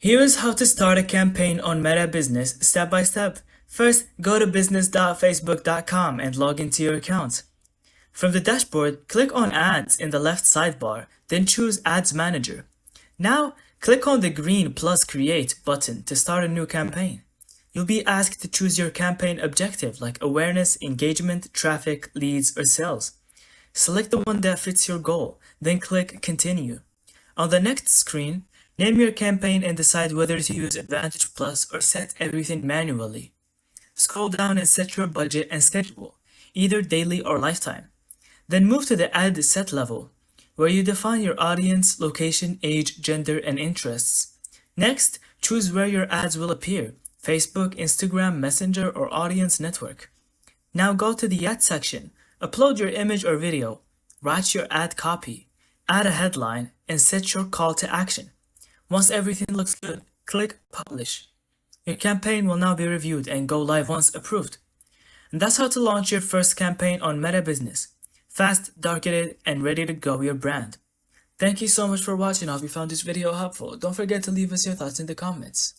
Here's how to start a campaign on Meta Business step by step. First, go to business.facebook.com and log into your account. From the dashboard, click on Ads in the left sidebar, then choose Ads Manager. Now, click on the green plus Create button to start a new campaign. You'll be asked to choose your campaign objective like awareness, engagement, traffic, leads, or sales. Select the one that fits your goal, then click Continue. On the next screen, name your campaign and decide whether to use Advantage Plus or set everything manually. Scroll down and set your budget and schedule, either daily or lifetime. Then move to the Ad Set level, where you define your audience, location, age, gender, and interests. Next, choose where your ads will appear: Facebook, Instagram, Messenger, or Audience Network. Now go to the Ad section, upload your image or video, write your ad copy, add a headline, and set your call to action. Once everything looks good, click Publish. Your campaign will now be reviewed and go live once approved. And that's how to launch your first campaign on Meta Business. Fast, targeted, and ready to go your brand. Thank you so much for watching. I hope you found this video helpful. Don't forget to leave us your thoughts in the comments.